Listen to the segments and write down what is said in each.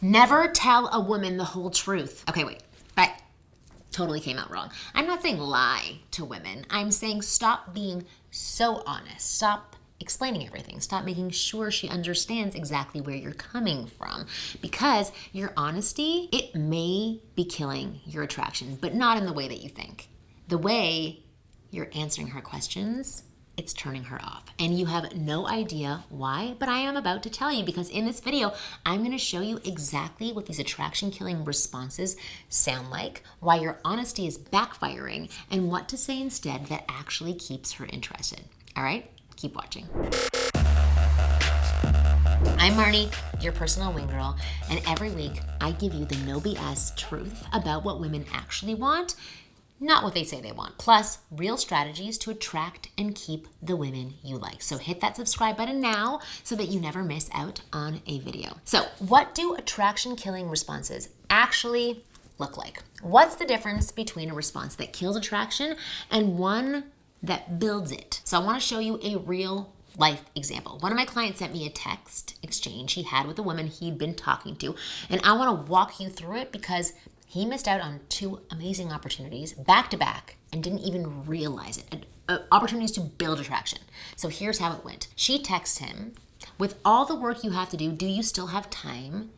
Never tell a woman the whole truth. Okay, wait, that totally came out wrong. I'm not saying lie to women. I'm saying stop being so honest. Stop explaining everything. Stop making sure she understands exactly where you're coming from, because your honesty, it may be killing your attraction, but not in the way that you think. The way you're answering her questions, it's turning her off. And you have no idea why, but I am about to tell you, because in this video, I'm going to show you exactly what these attraction-killing responses sound like, why your honesty is backfiring, and what to say instead that actually keeps her interested. All right? Keep watching. I'm Marni, your personal wing girl, and every week I give you the no BS truth about what women actually want, not what they say they want, plus real strategies to attract and keep the women you like. So hit that subscribe button now so that you never miss out on a video. So what do attraction-killing responses actually look like? What's the difference between a response that kills attraction and one that builds it? So I want to show you a real life example. One of my clients sent me a text exchange he had with a woman he'd been talking to, and I want to walk you through it because he missed out on two amazing opportunities back to back and didn't even realize it. Opportunities to build attraction. So here's how it went. She texted him, "With all the work you have to do you still have time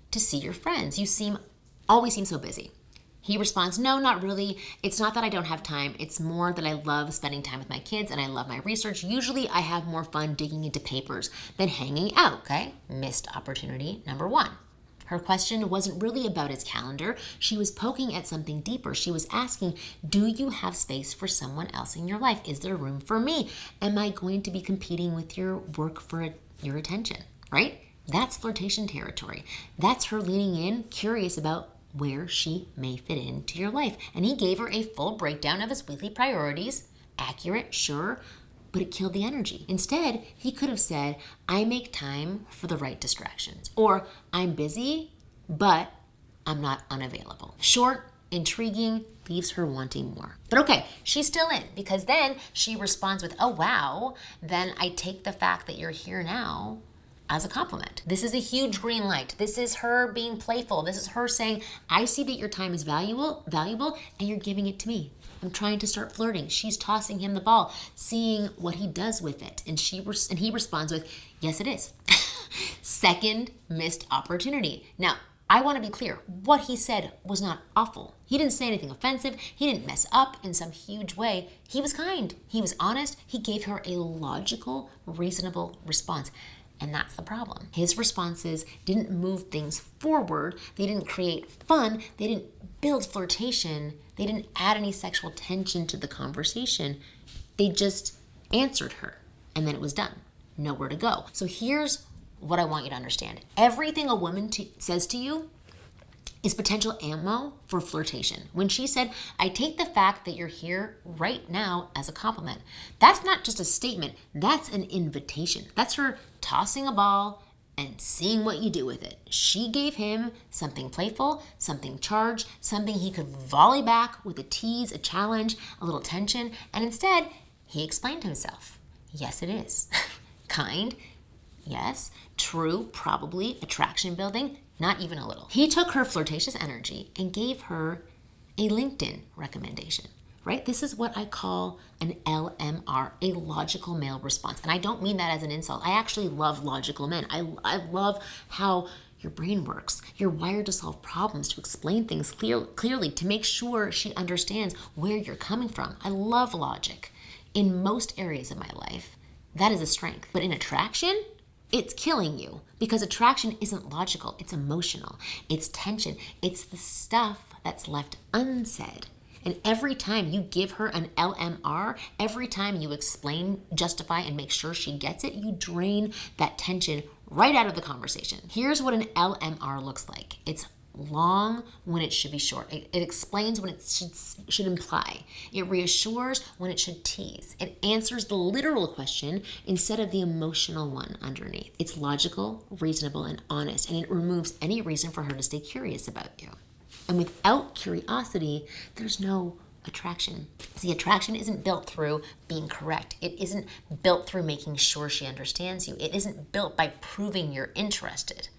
to see your friends? You always seem so busy." He responds, "No, not really. It's not that I don't have time. It's more that I love spending time with my kids and I love my research. Usually I have more fun digging into papers than hanging out." Okay, missed opportunity number one. Her question wasn't really about his calendar. She was poking at something deeper. She was asking, do you have space for someone else in your life? Is there room for me? Am I going to be competing with your work for your attention, right? That's flirtation territory. That's her leaning in, curious about where she may fit into your life. And he gave her a full breakdown of his weekly priorities. Accurate, sure, but it killed the energy. Instead, he could have said, "I make time for the right distractions," or "I'm busy, but I'm not unavailable." Short, intriguing, leaves her wanting more. But okay, she's still in, because then she responds with, "Oh wow, then I take the fact that you're here now as a compliment." This is a huge green light. This is her being playful. This is her saying, "I see that your time is valuable, and you're giving it to me. I'm trying to start flirting." She's tossing him the ball, seeing what he does with it. And he responds with, "Yes, it is." Second missed opportunity. Now, I want to be clear. What he said was not awful. He didn't say anything offensive. He didn't mess up in some huge way. He was kind. He was honest. He gave her a logical, reasonable response. And that's the problem. His responses didn't move things forward. They didn't create fun. They didn't build flirtation. They didn't add any sexual tension to the conversation. They just answered her, and then it was done. Nowhere to go. So here's what I want you to understand. Everything a woman says to you is potential ammo for flirtation. When she said, "I take the fact that you're here right now as a compliment," that's not just a statement, that's an invitation. That's her tossing a ball and seeing what you do with it. She gave him something playful, something charged, something he could volley back with a tease, a challenge, a little tension, and instead, he explained himself. Yes, it is. Kind, yes. True, probably. Attraction building, not even a little. He took her flirtatious energy and gave her a LinkedIn recommendation, right? This is what I call an LMR, a logical male response. And I don't mean that as an insult. I actually love logical men. I love how your brain works. You're wired to solve problems, to explain things clearly, to make sure she understands where you're coming from. I love logic. In most areas of my life, that is a strength. But in attraction, it's killing you, because attraction isn't logical, it's emotional, it's tension, it's the stuff that's left unsaid. And every time you give her an LMR, every time you explain, justify, and make sure she gets it, you drain that tension right out of the conversation. Here's what an LMR looks like. It's long when it should be short. It explains when it should imply. It reassures when it should tease. It answers the literal question instead of the emotional one underneath. It's logical, reasonable, and honest, and it removes any reason for her to stay curious about you. And without curiosity, there's no attraction. See, attraction isn't built through being correct. It isn't built through making sure she understands you. It isn't built by proving you're interested.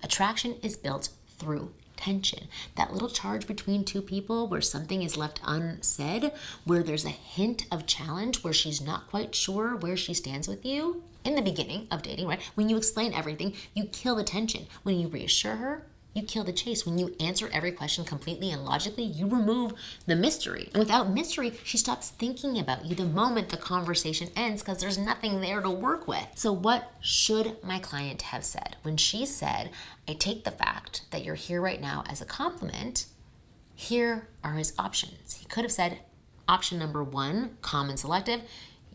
Attraction is built through tension. That little charge between two people where something is left unsaid, where there's a hint of challenge, where she's not quite sure where she stands with you. In the beginning of dating, right? When you explain everything, you kill the tension. When you reassure her, you kill the chase. When you answer every question completely and logically, you remove the mystery. And without mystery, she stops thinking about you the moment the conversation ends because there's nothing there to work with. So what should my client have said? When she said, I take the fact that you're here right now as a compliment, here are his options. He could have said, option number 1, calm and selective.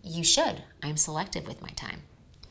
You should. I'm selective with my time.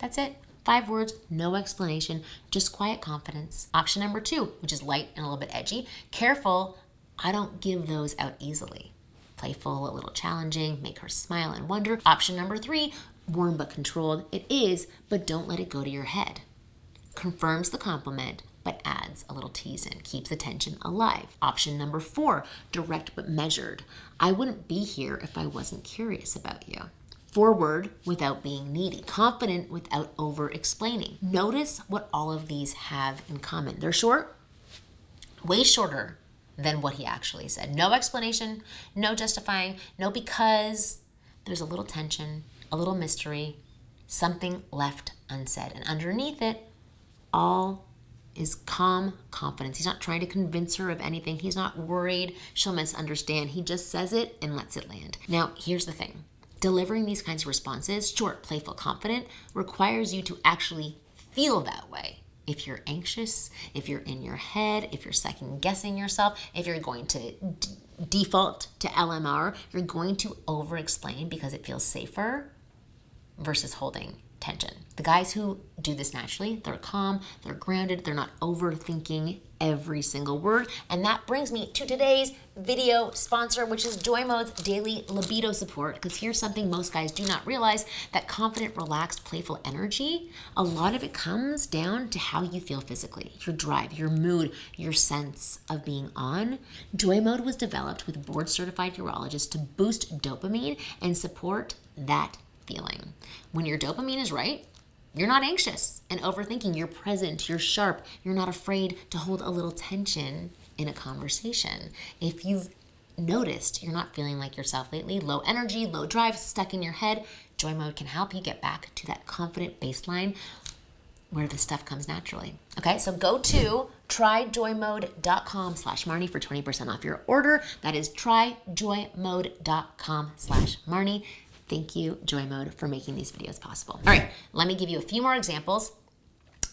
That's it. 5 words, no explanation, just quiet confidence. Option number 2, which is light and a little bit edgy. Careful, I don't give those out easily. Playful, a little challenging, make her smile and wonder. Option number 3, warm but controlled. It is, but don't let it go to your head. Confirms the compliment, but adds a little tease in, keeps the tension alive. Option number 4, direct but measured. I wouldn't be here if I wasn't curious about you. Forward without being needy, confident without over-explaining. Notice what all of these have in common. They're short, way shorter than what he actually said. No explanation, no justifying, no because. There's a little tension, a little mystery, something left unsaid. And underneath it, all is calm confidence. He's not trying to convince her of anything. He's not worried she'll misunderstand. He just says it and lets it land. Now, here's the thing. Delivering these kinds of responses, short, playful, confident, requires you to actually feel that way. If you're anxious, if you're in your head, if you're second guessing yourself, if you're going to default to LMR, you're going to over explain because it feels safer versus holding tension. The guys who do this naturally, they're calm, they're grounded, they're not overthinking every single word. And that brings me to today's video sponsor, which is Joymode's daily libido support. Because here's something most guys do not realize, that confident, relaxed, playful energy, a lot of it comes down to how you feel physically, your drive, your mood, your sense of being on. Joymode was developed with board-certified urologists to boost dopamine and support that feeling. When your dopamine is right, you're not anxious and overthinking. You're present, you're sharp, you're not afraid to hold a little tension in a conversation. If you've noticed you're not feeling like yourself lately, low energy, low drive, stuck in your head, Joymode can help you get back to that confident baseline where the stuff comes naturally. Okay, so go to tryjoymode.com/Marni for 20% off your order. That is tryjoymode.com/Marni. Thank you, Joymode, for making these videos possible. All right, let me give you a few more examples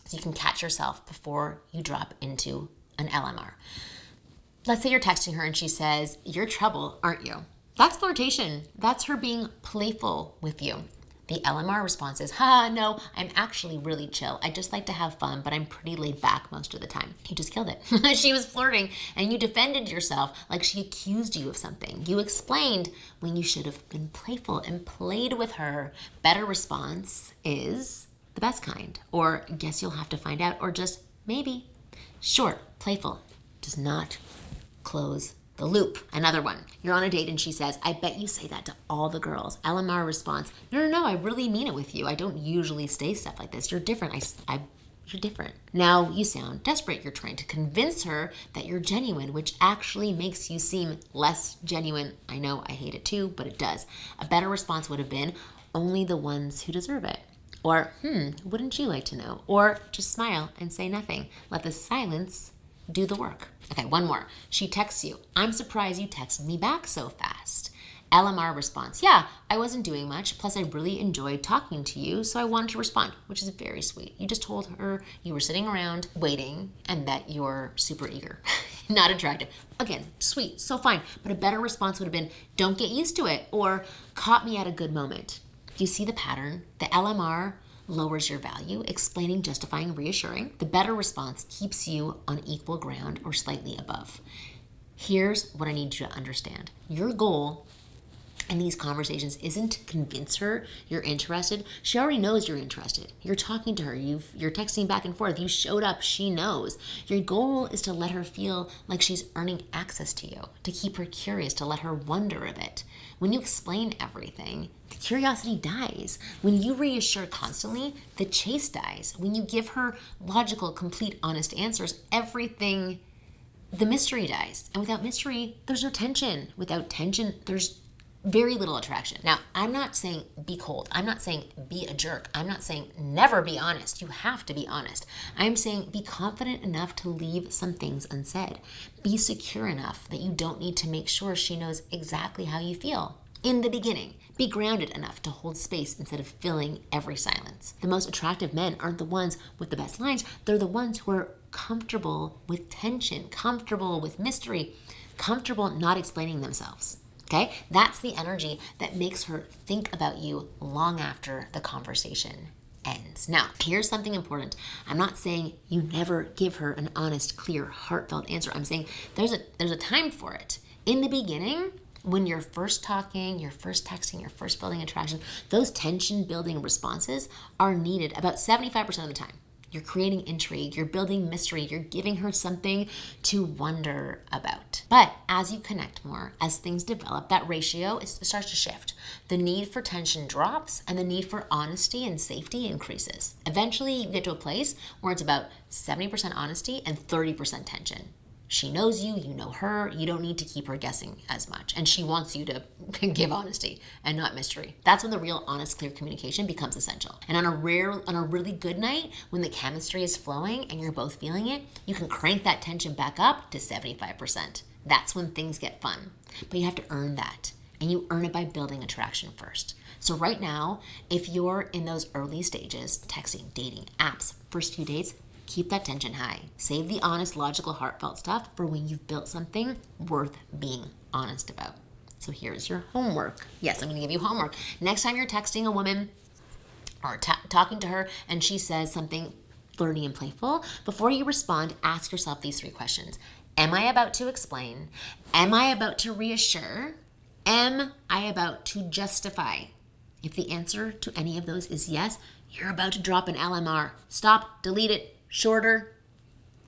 so you can catch yourself before you drop into an LMR. Let's say you're texting her and she says, "You're trouble, aren't you?" That's flirtation. That's her being playful with you. The LMR response is, no, I'm actually really chill. I just like to have fun, but I'm pretty laid back most of the time. You just killed it. She was flirting and you defended yourself like she accused you of something. You explained when you should have been playful and played with her. Better response is the best kind, or guess you'll have to find out, or just maybe. Short, playful, does not close the loop. Another one, you're on a date and she says, "I bet you say that to all the girls." LMR response, no, I really mean it with you. I don't usually say stuff like this. You're different. You're different. Now you sound desperate. You're trying to convince her that you're genuine, which actually makes you seem less genuine. I know, I hate it too, but it does. A better response would have been, "Only the ones who deserve it." Or, wouldn't you like to know? Or just smile and say nothing. Let the silence do the work. Okay, one more. She texts you, "I'm surprised you texted me back so fast." LMR response, "Yeah, I wasn't doing much. Plus, I really enjoyed talking to you, so I wanted to respond," which is very sweet. You just told her you were sitting around waiting and that you're super eager, not attractive. Again, sweet, so fine. But a better response would have been, "Don't get used to it," or "Caught me at a good moment." Do you see the pattern? The LMR lowers your value, explaining, justifying, reassuring. The better response keeps you on equal ground or slightly above. Here's what I need you to understand. Your goal in these conversations isn't to convince her you're interested. She already knows you're interested. You're talking to her. You're texting back and forth. You showed up. She knows. Your goal is to let her feel like she's earning access to you, to keep her curious, to let her wonder a bit. When you explain everything, the curiosity dies. When you reassure constantly, the chase dies. When you give her logical, complete, honest answers, the mystery dies. And without mystery, there's no tension. Without tension, there's very little attraction. Now, I'm not saying be cold. I'm not saying be a jerk. I'm not saying never be honest. You have to be honest. I'm saying be confident enough to leave some things unsaid. Be secure enough that you don't need to make sure she knows exactly how you feel. In the beginning, be grounded enough to hold space instead of filling every silence. The most attractive men aren't the ones with the best lines. They're the ones who are comfortable with tension, comfortable with mystery, comfortable not explaining themselves. Okay? That's the energy that makes her think about you long after the conversation ends. Now, here's something important. I'm not saying you never give her an honest, clear, heartfelt answer. I'm saying there's a time for it. In the beginning, when you're first talking, you're first texting, you're first building attraction, those tension building responses are needed about 75% of the time. You're creating intrigue, you're building mystery, you're giving her something to wonder about. But as you connect more, as things develop, that ratio starts to shift. The need for tension drops and the need for honesty and safety increases. Eventually you get to a place where it's about 70% honesty and 30% tension. She knows you, you know her, you don't need to keep her guessing as much. And she wants you to give honesty and not mystery. That's when the real honest, clear communication becomes essential. And on a really good night, when the chemistry is flowing and you're both feeling it, you can crank that tension back up to 75%. That's when things get fun. But you have to earn that. And you earn it by building attraction first. So right now, if you're in those early stages, texting, dating, apps, first few dates, keep that tension high. Save the honest, logical, heartfelt stuff for when you've built something worth being honest about. So here's your homework. Yes, I'm going to give you homework. Next time you're texting a woman or talking to her and she says something flirty and playful, before you respond, ask yourself these 3 questions. Am I about to explain? Am I about to reassure? Am I about to justify? If the answer to any of those is yes, you're about to drop an LMR. Stop, delete it. Shorter,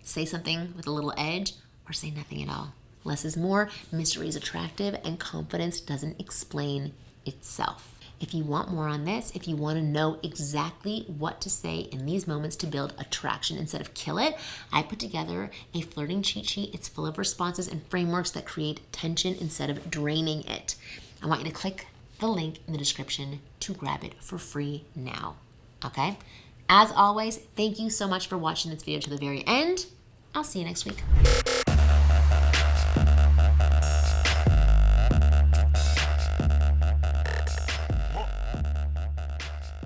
say something with a little edge, or say nothing at all. Less is more, mystery is attractive, and confidence doesn't explain itself. If you want more on this, if you want to know exactly what to say in these moments to build attraction instead of kill it, I put together a flirting cheat sheet. It's full of responses and frameworks that create tension instead of draining it. I want you to click the link in the description to grab it for free now. Okay? As always, thank you so much for watching this video to the very end. I'll see you next week.